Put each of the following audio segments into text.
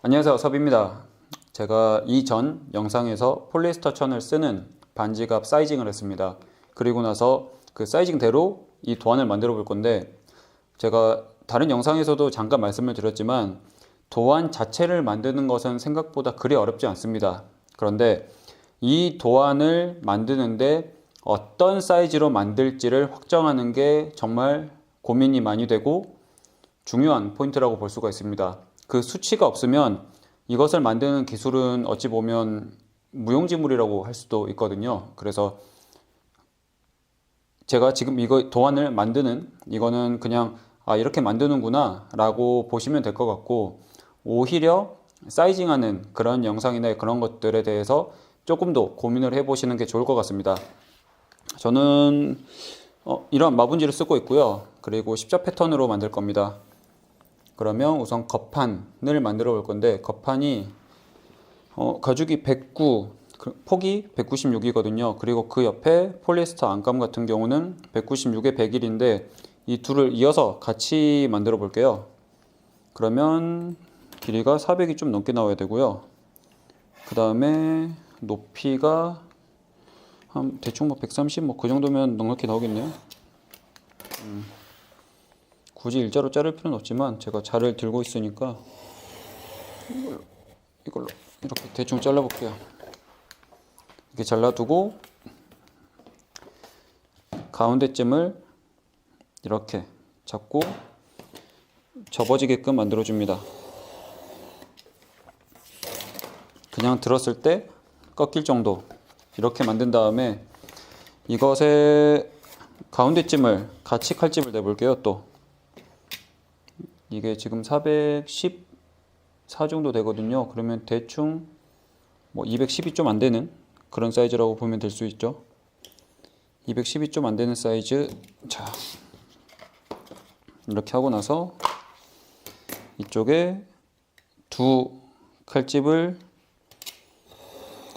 안녕하세요, 섭입니다. 제가 이전 영상에서 폴리에스터 천을 쓰는 반지갑 사이징을 했습니다. 그리고 나서 그 사이징대로 이 도안을 만들어 볼 건데, 제가 다른 영상에서도 잠깐 말씀을 드렸지만 도안 자체를 만드는 것은 생각보다 그리 어렵지 않습니다. 그런데 이 도안을 만드는데 어떤 사이즈로 만들지를 확정하는 게 정말 고민이 많이 되고 중요한 포인트라고 볼 수가 있습니다. 그 수치가 없으면 이것을 만드는 기술은 어찌 보면 무용지물이라고 할 수도 있거든요. 그래서 제가 지금 이거 도안을 만드는 이거는 그냥 이렇게 만드는구나 라고 보시면 될 것 같고, 오히려 사이징하는 그런 영상이나 그런 것들에 대해서 조금 더 고민을 해보시는 게 좋을 것 같습니다. 저는 이런 마분지를 쓰고 있고요. 그리고 십자 패턴으로 만들 겁니다. 그러면 우선 겉판을 만들어 볼 건데, 겉판이 가죽이 109, 폭이 196이거든요. 그리고 그 옆에 폴리에스터 안감 같은 경우는 196에 101인데 이 둘을 이어서 같이 만들어 볼게요. 그러면 길이가 400이 좀 넘게 나와야 되고요. 그 다음에 높이가 한 대충 130 그 정도면 넉넉히 나오겠네요. 굳이 일자로 자를 필요는 없지만 제가 자를 들고 있으니까 이걸로 이렇게 대충 잘라 볼게요. 이렇게 잘라두고 가운데쯤을 이렇게 잡고 접어지게끔 만들어 줍니다. 그냥 들었을 때 꺾일 정도 이렇게 만든 다음에 이것의 가운데쯤을 같이 칼집을 내볼게요. 또 이게 지금 414 정도 되거든요. 그러면 대충 210이 좀 안 되는 그런 사이즈라고 보면 될 수 있죠. 210이 좀 안 되는 사이즈. 자, 이렇게 하고 나서 이쪽에 두 칼집을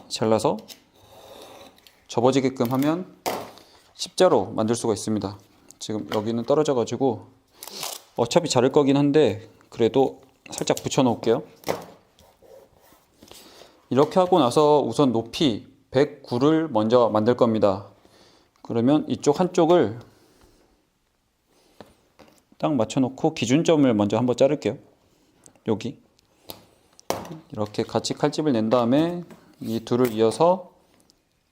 잘라서 접어지게끔 하면 십자로 만들 수가 있습니다. 지금 여기는 떨어져 가지고 어차피 자를 거긴 한데 그래도 살짝 붙여 놓을게요. 이렇게 하고 나서 우선 높이 109를 먼저 만들 겁니다. 그러면 이쪽 한쪽을 딱 맞춰 놓고 기준점을 먼저 한번 자를게요. 여기 이렇게 같이 칼집을 낸 다음에 이 둘을 이어서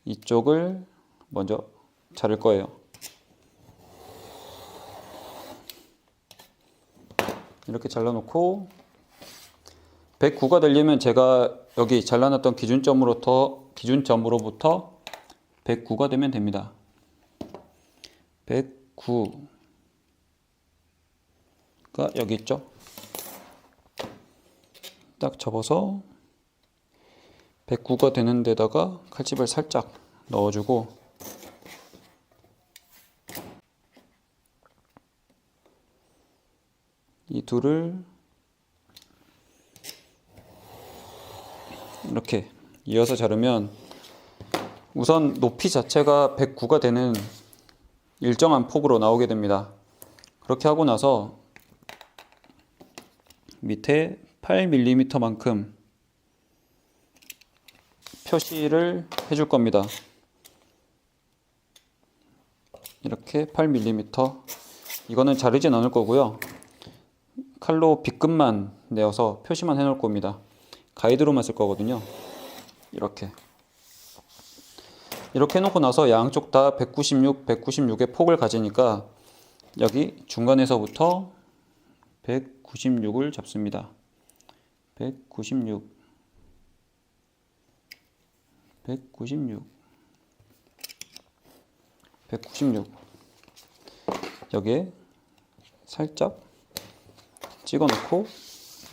이쪽을 먼저 자를 거예요. 이렇게 잘라놓고 109가 되려면 제가 여기 잘라놨던 기준점으로부터 109가 되면 됩니다. 109가 여기 있죠. 딱 접어서 109가 되는 데다가 칼집을 살짝 넣어주고 이 둘을 이렇게 이어서 자르면 우선 높이 자체가 109가 되는 일정한 폭으로 나오게 됩니다. 그렇게 하고 나서 밑에 8mm만큼 표시를 해줄 겁니다. 이렇게 8mm. 이거는 자르진 않을 거고요. 칼로 빗금만 내어서 표시만 해놓을 겁니다. 가이드로만 쓸 거거든요. 이렇게 해놓고 나서 양쪽 다 196의 폭을 가지니까 여기 중간에서부터 196을 잡습니다. 196 여기에 살짝 찍어 놓고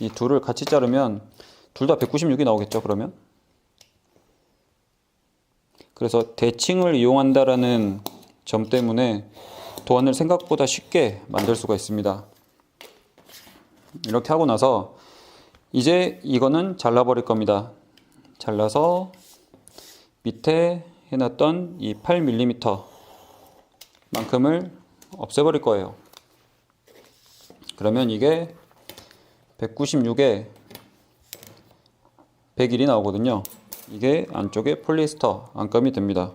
이 둘을 같이 자르면 둘 다 196이 나오겠죠. 그러면 그래서 대칭을 이용한다라는 점 때문에 도안을 생각보다 쉽게 만들 수가 있습니다. 이렇게 하고 나서 이제 이거는 잘라버릴 겁니다. 잘라서 밑에 해놨던 이 8mm 만큼을 없애버릴 거예요. 그러면 이게 196에 101이 나오거든요. 이게 안쪽에 폴리에스터 안감이 됩니다.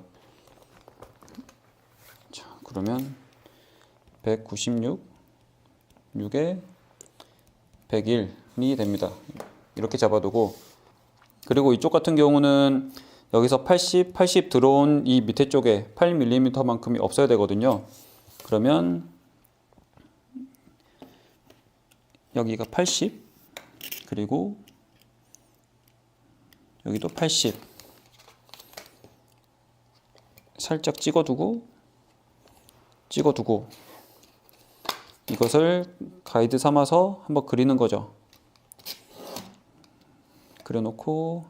자, 그러면 196, 6에 101이 됩니다. 이렇게 잡아두고, 그리고 이쪽 같은 경우는 여기서 80 들어온 이 밑에 쪽에 8mm만큼이 없어야 되거든요. 그러면 여기가 80, 그리고 여기도 80 살짝 찍어두고 이것을 가이드 삼아서 한번 그리는 거죠. 그려놓고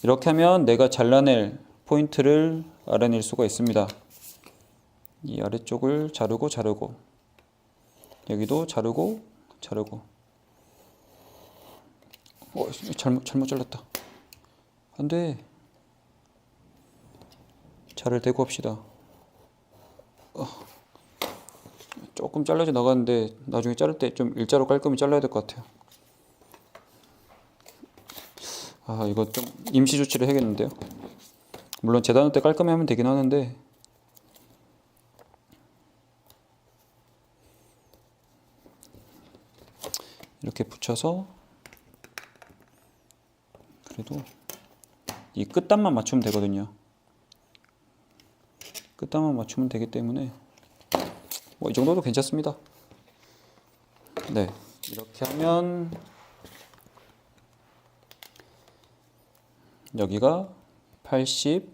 이렇게 하면 내가 잘라낼 포인트를 알아낼 수가 있습니다. 이 아래쪽을 자르고 여기도 자르고 잘못 잘랐다. 안돼. 자를 대고 합시다. 조금 잘라져 나가는데 나중에 자를 때 좀 일자로 깔끔히 잘라야 될 것 같아요. 이거 좀 임시 조치를 해야겠는데요. 물론 재단할 때 깔끔히 하면 되긴 하는데, 이렇게 붙여서 그래도 이 끝단만 맞추면 되거든요. 끝단만 맞추면 되기 때문에 뭐 이 정도도 괜찮습니다. 네, 이렇게 하면 여기가 80,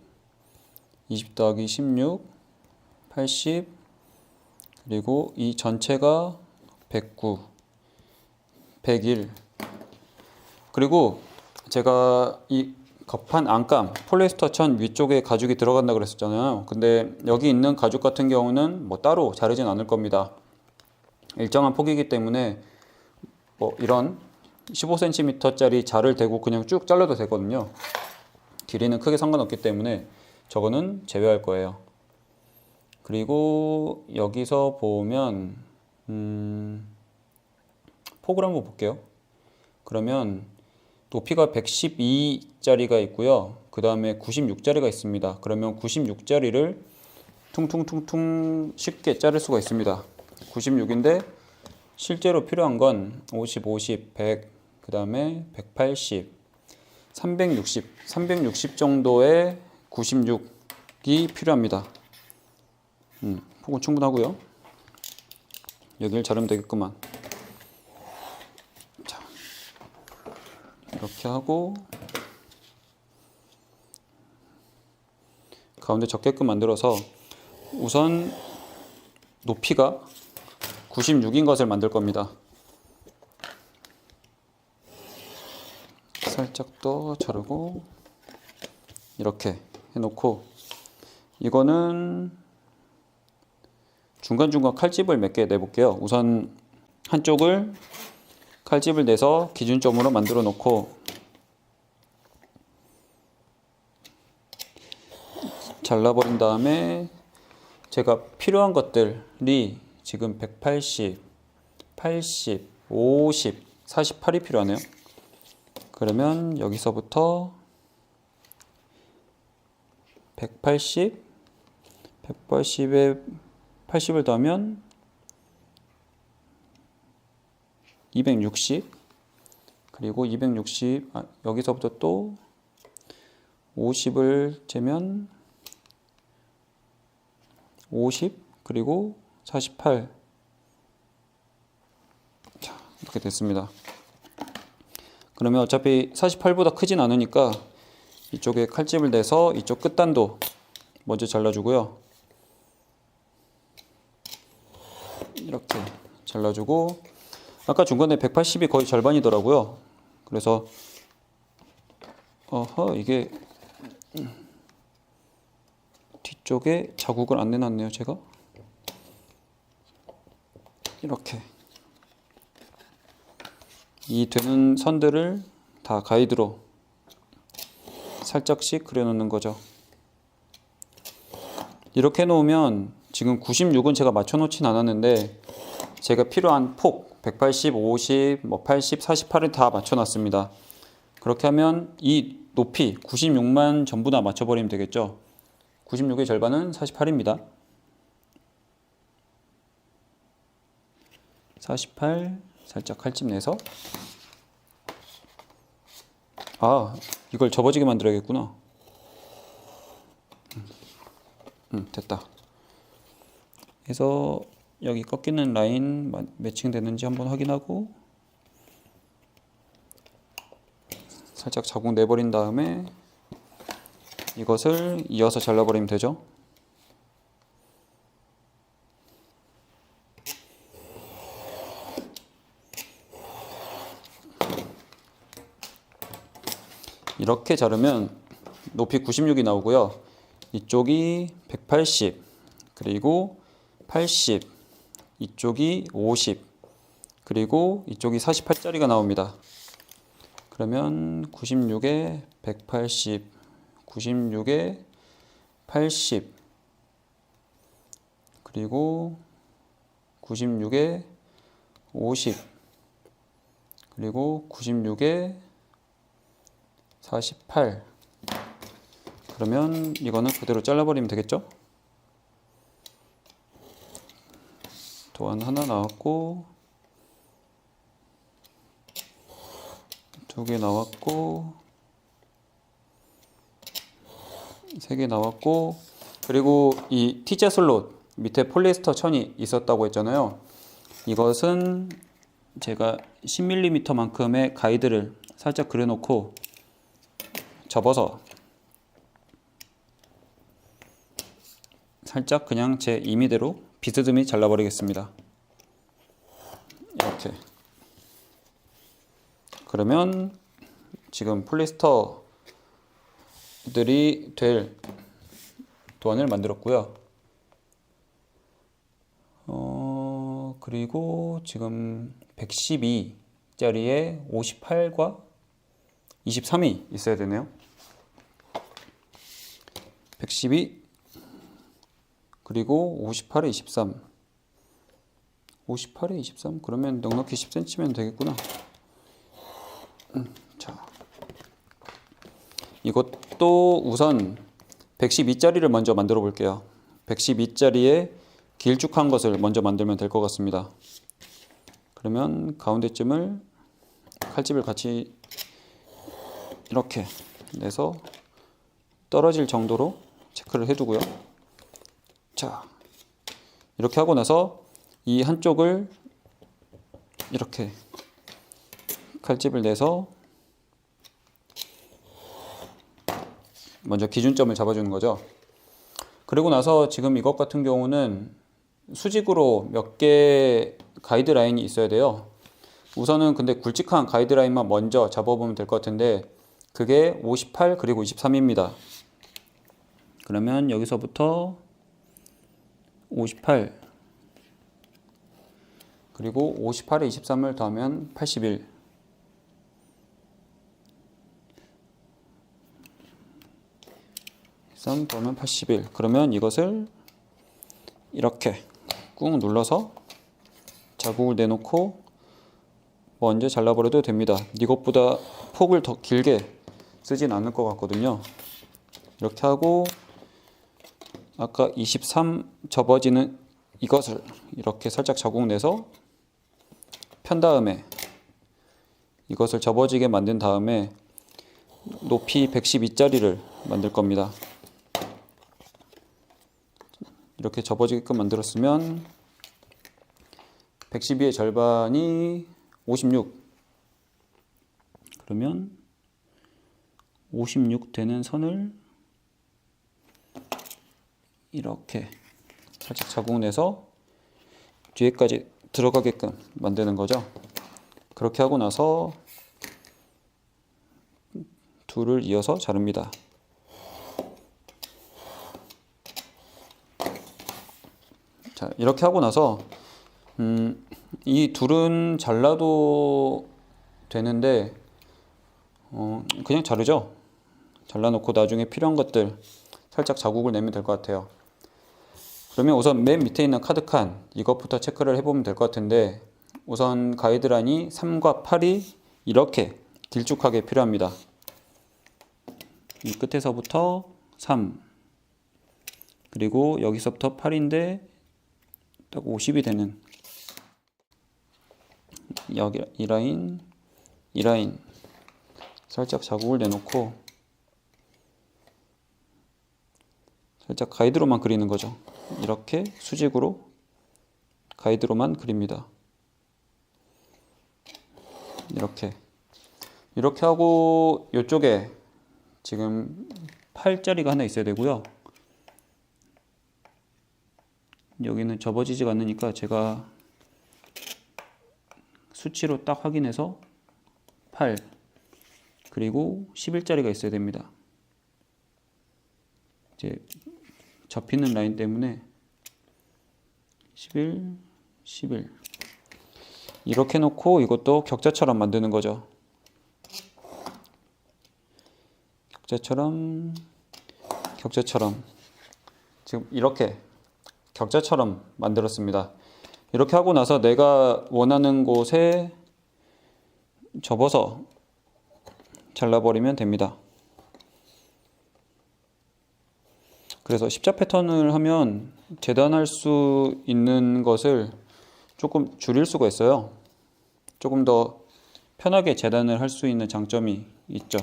20 더하기 16, 80, 그리고 이 전체가 109, 101. 그리고 제가 이 겉판 안감, 폴리에스터 천 위쪽에 가죽이 들어간다 그랬었잖아요. 근데 여기 있는 가죽 같은 경우는 뭐 따로 자르진 않을 겁니다. 일정한 폭이기 때문에 뭐 이런 15cm짜리 자를 대고 그냥 쭉 잘라도 되거든요. 길이는 크게 상관없기 때문에 저거는 제외할 거예요. 그리고 여기서 보면 폭을 한번 볼게요. 그러면 높이가 112짜리가 있고요. 그 다음에 96짜리가 있습니다. 그러면 96짜리를 퉁퉁퉁퉁 쉽게 자를 수가 있습니다. 96인데 실제로 필요한 건 50, 100, 그 다음에 180, 360 정도의 96이 필요합니다. 폭은 충분하고요. 여기를 자르면 되겠구만. 자, 이렇게 하고 가운데 적게끔 만들어서 우선 높이가 96인 것을 만들 겁니다. 살짝 더 자르고 이렇게 해놓고, 이거는 중간중간 칼집을 몇 개 내볼게요. 우선 한쪽을 칼집을 내서 기준점으로 만들어 놓고 잘라버린 다음에 제가 필요한 것들이 지금 180, 80, 50, 48이 필요하네요. 그러면 여기서부터 180, 180에 80을 더하면 260, 그리고 260, 여기서부터 또 50을 재면 50, 그리고 48. 자, 이렇게 됐습니다. 그러면 어차피 48보다 크진 않으니까 이쪽에 칼집을 내서 이쪽 끝단도 먼저 잘라주고요. 이렇게 잘라주고, 아까 중간에 180이 거의 절반이더라고요. 그래서 이게 뒤쪽에 자국을 안 내놨네요, 제가. 이렇게 이 되는 선들을 다 가이드로 살짝씩 그려놓는 거죠. 이렇게 해놓으면 지금 96은 제가 맞춰놓진 않았는데 제가 필요한 폭 180, 50, 뭐 80, 48을 다 맞춰놨습니다. 그렇게 하면 이 높이 96만 전부 다 맞춰버리면 되겠죠. 96의 절반은 48입니다. 48 살짝 칼집 내서 이걸 접어지게 만들어야겠구나. 됐다. 그래서 여기 꺾이는 라인 매칭 되는지 한번 확인하고 살짝 자국 내버린 다음에 이것을 이어서 잘라버리면 되죠. 이렇게 자르면 높이 96이 나오고요. 이쪽이 180, 그리고 80, 이쪽이 50, 그리고 이쪽이 48짜리가 나옵니다. 그러면 96에 180, 96에 80, 그리고 96에 50, 그리고 96에 48. 그러면 이거는 그대로 잘라버리면 되겠죠? 도안 하나 나왔고, 두 개 나왔고, 세 개 나왔고, 그리고 이 T자 슬롯 밑에 폴리에스터 천이 있었다고 했잖아요. 이것은 제가 10mm만큼의 가이드를 살짝 그려놓고 접어서 살짝 그냥 제 임의대로 비스듬히 잘라버리겠습니다. 이렇게. 그러면 지금 폴리스터들이 될 도안을 만들었고요. 그리고 지금 112짜리에 58과 23이 있어야 되네요. 112 그리고 58에 23, 58에 23 그러면 넉넉히 10cm면 되겠구나. 자, 이것도 우선 112짜리를 먼저 만들어 볼게요. 112짜리에 길쭉한 것을 먼저 만들면 될 것 같습니다. 그러면 가운데쯤을 칼집을 같이 이렇게 내서 떨어질 정도로 체크를 해두고요. 자, 이렇게 하고 나서 이 한쪽을 이렇게 칼집을 내서 먼저 기준점을 잡아주는 거죠. 그리고 나서 지금 이것 같은 경우는 수직으로 몇 개 가이드라인이 있어야 돼요. 우선은 근데 굵직한 가이드라인만 먼저 잡아보면 될 것 같은데 그게 58 그리고 23입니다. 그러면 여기서부터 58 그리고 58에 23을 더하면 81 13 더하면 81 그러면 이것을 이렇게 꾹 눌러서 자국을 내놓고 먼저 잘라버려도 됩니다. 이것보다 폭을 더 길게 쓰진 않을 것 같거든요. 이렇게 하고 아까 23 접어지는 이것을 이렇게 살짝 자국 내서 편 다음에 이것을 접어지게 만든 다음에 높이 112짜리를 만들 겁니다. 이렇게 접어지게끔 만들었으면 112의 절반이 56 그러면 56 되는 선을 이렇게 살짝 자국 내서 뒤에까지 들어가게끔 만드는 거죠. 그렇게 하고 나서 둘을 이어서 자릅니다. 자, 이렇게 하고 나서 이 둘은 잘라도 되는데 그냥 자르죠. 잘라놓고 나중에 필요한 것들 살짝 자국을 내면 될 것 같아요. 그러면 우선 맨 밑에 있는 카드 칸 이것부터 체크를 해보면 될 것 같은데 우선 가이드라인이 3과 8이 이렇게 길쭉하게 필요합니다. 이 끝에서부터 3, 그리고 여기서부터 8인데 딱 50이 되는 여기 이 라인 살짝 자국을 내놓고 살짝 가이드로만 그리는 거죠. 이렇게 수직으로 가이드로만 그립니다. 이렇게 하고 이쪽에 지금 8자리가 하나 있어야 되고요. 여기는 접어지지가 않으니까 제가 수치로 딱 확인해서 8 그리고 11자리가 있어야 됩니다. 이제 접히는 라인 때문에 11 이렇게 놓고 이것도 격자처럼 만드는 거죠. 격자처럼 지금 이렇게 격자처럼 만들었습니다. 이렇게 하고 나서 내가 원하는 곳에 접어서 잘라버리면 됩니다. 그래서 십자 패턴을 하면 재단할 수 있는 것을 조금 줄일 수가 있어요. 조금 더 편하게 재단을 할 수 있는 장점이 있죠.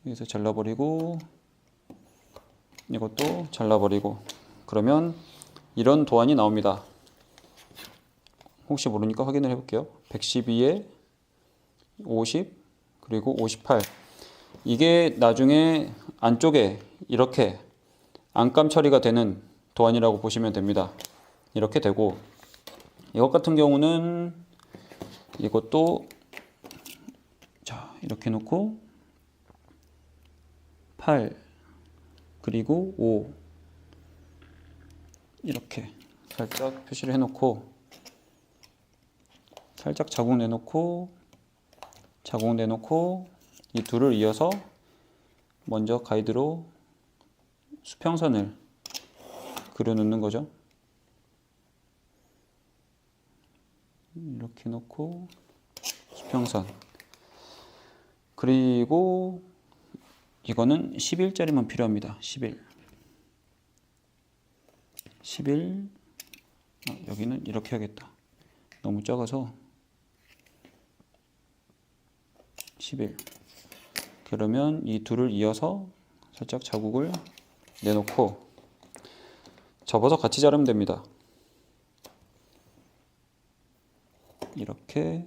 여기서 잘라버리고 이것도 잘라버리고 그러면 이런 도안이 나옵니다. 혹시 모르니까 확인을 해볼게요. 112에 50 그리고 58 이게 나중에 안쪽에 이렇게 안감 처리가 되는 도안이라고 보시면 됩니다. 이렇게 되고 이것 같은 경우는 이것도 자 이렇게 놓고 8 그리고 5 이렇게 살짝 표시를 해놓고 살짝 자국 내놓고 이 둘을 이어서 먼저 가이드로 수평선을 그려 놓는 거죠. 이렇게 놓고 수평선 그리고 이거는 11짜리만 필요합니다. 11 여기는 이렇게 하겠다. 너무 작아서 11 그러면 이 둘을 이어서 살짝 자국을 내놓고 접어서 같이 자르면 됩니다. 이렇게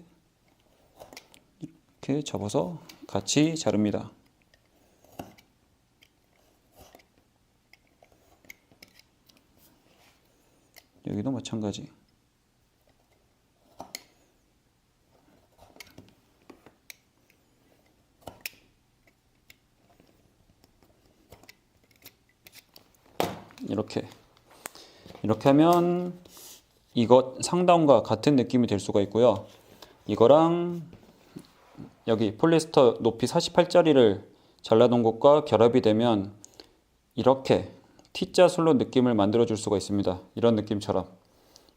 접어서 같이 자릅니다. 여기도 마찬가지. 이렇게 하면 이것 상단과 같은 느낌이 될 수가 있고요. 이거랑 여기 폴리에스터 높이 48짜리를 잘라놓은 것과 결합이 되면 이렇게 T자 슬롯 느낌을 만들어 줄 수가 있습니다. 이런 느낌처럼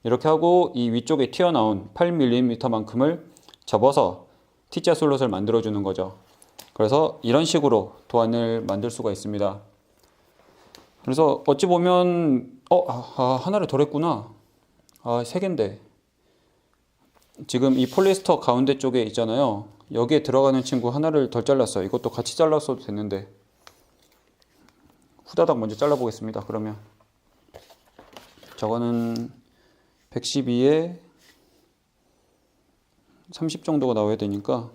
이렇게 하고 이 위쪽에 튀어나온 8mm만큼을 접어서 T자 슬롯을 만들어 주는 거죠. 그래서 이런 식으로 도안을 만들 수가 있습니다. 그래서 어찌 보면 하나를 덜 했구나. 3개인데 지금 이 폴리에스터 가운데 쪽에 있잖아요. 여기에 들어가는 친구 하나를 덜 잘랐어요. 이것도 같이 잘랐어도 됐는데 후다닥 먼저 잘라 보겠습니다. 그러면 저거는 112에 30 정도가 나와야 되니까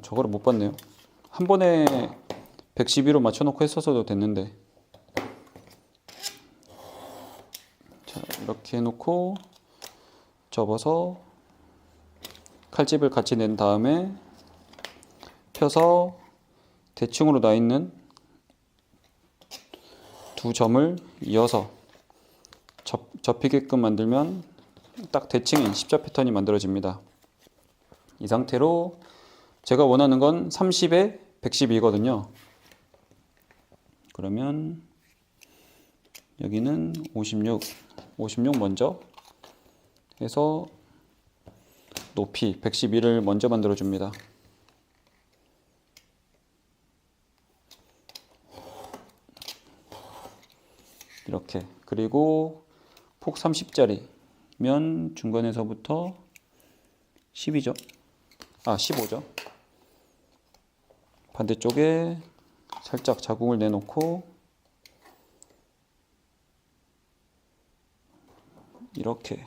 저거를 못 봤네요. 한 번에 112로 맞춰놓고 했었어도 됐는데 자 이렇게 해놓고 접어서 칼집을 같이 낸 다음에 펴서 대칭으로 나 있는 두 점을 이어서 접히게끔 만들면 딱 대칭인 십자 패턴이 만들어집니다. 이 상태로 제가 원하는 건 30에 112거든요. 그러면 여기는 56 먼저 해서 높이 112를 먼저 만들어 줍니다. 이렇게. 그리고 폭 30짜리면 중간에서부터 10이죠. 15죠. 반대쪽에 살짝 자국을 내놓고 이렇게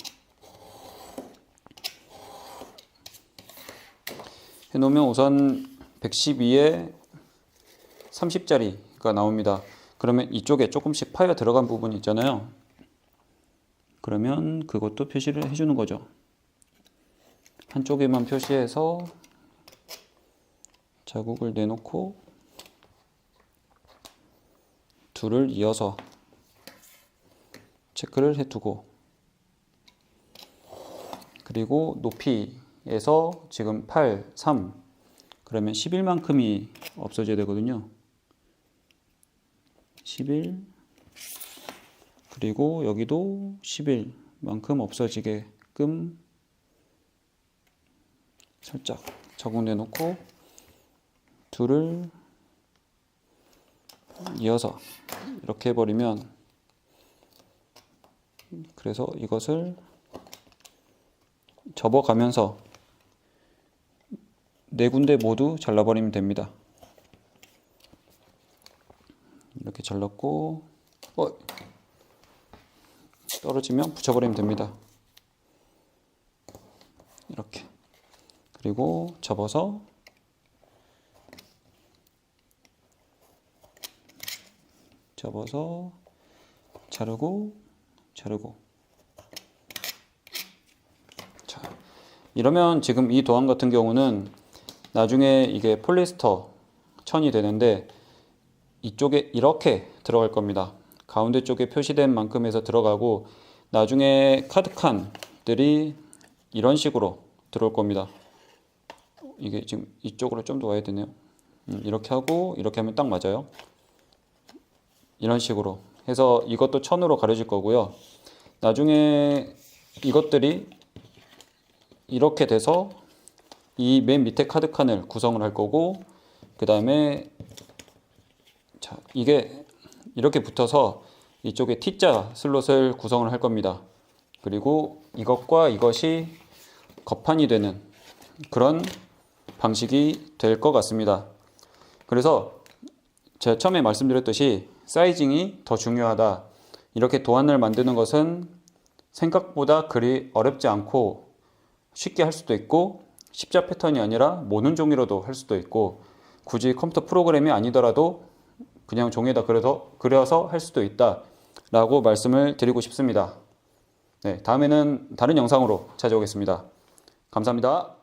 해놓으면 우선 112에 30짜리가 나옵니다. 그러면 이쪽에 조금씩 파여 들어간 부분이 있잖아요. 그러면 그것도 표시를 해주는 거죠. 한쪽에만 표시해서 자국을 내놓고 둘을 이어서 체크를 해두고, 그리고 높이에서 지금 8, 3 그러면 11만큼이 없어져야 되거든요. 11, 그리고 여기도 11만큼 없어지게끔 살짝 자국 내놓고 둘을 이어서 이렇게 해버리면, 그래서 이것을 접어가면서 네 군데 모두 잘라버리면 됩니다. 이렇게 잘랐고 떨어지면 붙여버리면 됩니다. 이렇게. 그리고 접어서 자르고 자, 이러면 지금 이 도안 같은 경우는 나중에 이게 폴리스터 천이 되는데 이쪽에 이렇게 들어갈 겁니다. 가운데 쪽에 표시된 만큼에서 들어가고, 나중에 카드칸들이 이런 식으로 들어올 겁니다. 이게 지금 이쪽으로 좀 더 와야 되네요. 이렇게 하고 이렇게 하면 딱 맞아요. 이런 식으로 해서 이것도 천으로 가려질 거고요. 나중에 이것들이 이렇게 돼서 이 맨 밑에 카드칸을 구성을 할 거고, 그 다음에 자, 이게 이렇게 붙어서 이쪽에 T자 슬롯을 구성을 할 겁니다. 그리고 이것과 이것이 겉판이 되는 그런 방식이 될 것 같습니다. 그래서 제가 처음에 말씀드렸듯이 사이징이 더 중요하다. 이렇게 도안을 만드는 것은 생각보다 그리 어렵지 않고 쉽게 할 수도 있고, 십자 패턴이 아니라 모는 종이로도 할 수도 있고, 굳이 컴퓨터 프로그램이 아니더라도 그냥 종이에다 그려서 할 수도 있다 라고 말씀을 드리고 싶습니다. 네, 다음에는 다른 영상으로 찾아오겠습니다. 감사합니다.